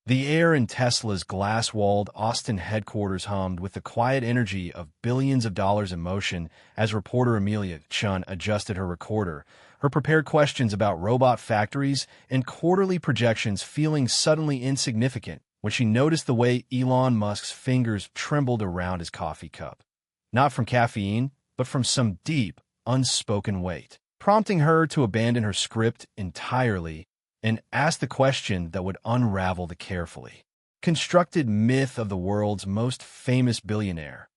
The air in Tesla's glass-walled Austin headquarters hummed with the quiet energy of billions of dollars in motion as reporter Amelia Chun adjusted her recorder, her prepared questions about robot factories and quarterly projections feeling suddenly insignificant when she noticed the way Elon Musk's fingers trembled around his coffee cup. Not from caffeine, but from some deep, unspoken weight, prompting her to abandon her script entirely and ask the question that would unravel the carefully constructed myth of the world's most famous billionaire.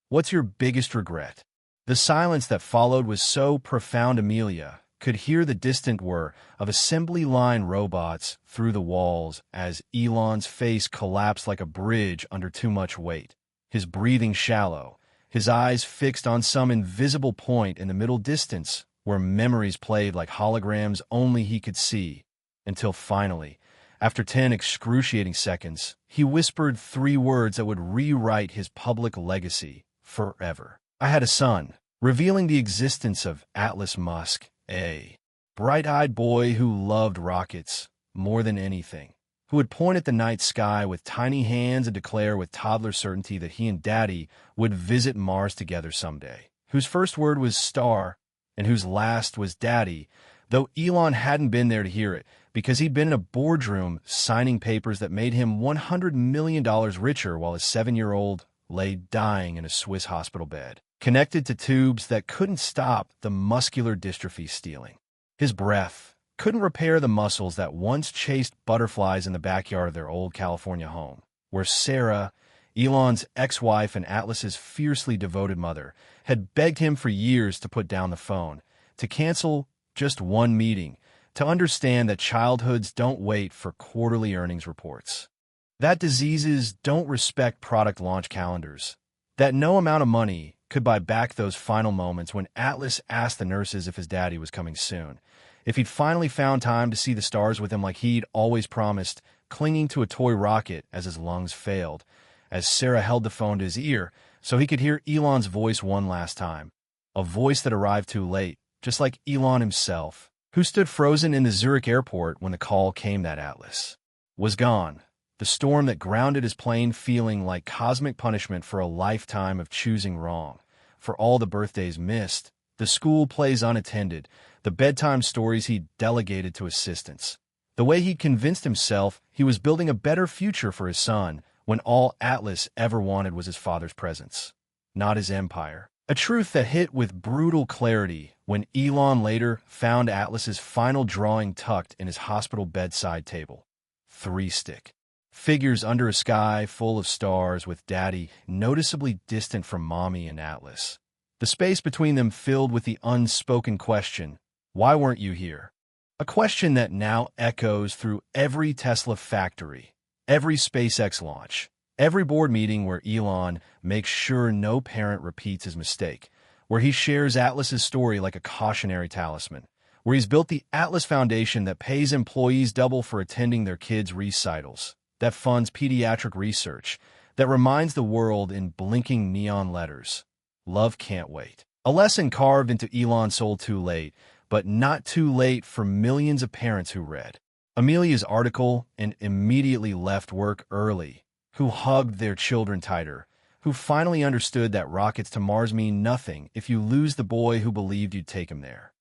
What's your biggest regret? The silence that followed was so profound Amelia could hear the distant whir of assembly line robots through the walls as Elon's face collapsed like a bridge under too much weight, his breathing shallow, his eyes fixed on some invisible point in the middle distance where memories played like holograms only he could see, until finally, after 10 excruciating seconds, he whispered 3 words that would rewrite his public legacy forever. I had a son, revealing the existence of Atlas Musk, a bright-eyed boy who loved rockets more than anything, who would point at the night sky with tiny hands and declare with toddler certainty that he and Daddy would visit Mars together someday, whose first word was star and whose last was Daddy, though Elon hadn't been there to hear it because he'd been in a boardroom signing papers that made him $100 million richer while his 7-year-old lay dying in a Swiss hospital bed, connected to tubes that couldn't stop the muscular dystrophy stealing. His breath couldn't repair the muscles that once chased butterflies in the backyard of their old California home, where Sarah, Elon's ex-wife and Atlas's fiercely devoted mother, had begged him for years to put down the phone, to cancel just one meeting, to understand that childhoods don't wait for quarterly earnings reports, that diseases don't respect product launch calendars, that no amount of money could buy back those final moments when Atlas asked the nurses if his daddy was coming soon, if he'd finally found time to see the stars with him like he'd always promised, clinging to a toy rocket as his lungs failed, as Sarah held the phone to his ear so he could hear Elon's voice one last time, a voice that arrived too late, just like Elon himself, who stood frozen in the Zurich airport when the call came that Atlas was gone, the storm that grounded his plane feeling like cosmic punishment for a lifetime of choosing wrong, for all the birthdays missed, the school plays unattended, the bedtime stories he'd delegated to assistants, the way he'd convinced himself he was building a better future for his son when all Atlas ever wanted was his father's presence, not his empire. A truth that hit with brutal clarity when Elon later found Atlas's final drawing tucked in his hospital bedside table. 3 stick figures under a sky full of stars with Daddy noticeably distant from Mommy and Atlas. The space between them filled with the unspoken question, why weren't you here? A question that now echoes through every Tesla factory, every SpaceX launch, every board meeting where Elon makes sure no parent repeats his mistake, where he shares Atlas's story like a cautionary talisman, where he's built the Atlas Foundation that pays employees double for attending their kids' recitals, that funds pediatric research, that reminds the world in blinking neon letters, love can't wait. A lesson carved into Elon's soul too late, but not too late for millions of parents who read Amelia's article and immediately left work early, who hugged their children tighter, who finally understood that rockets to Mars mean nothing if you lose the boy who believed you'd take him there.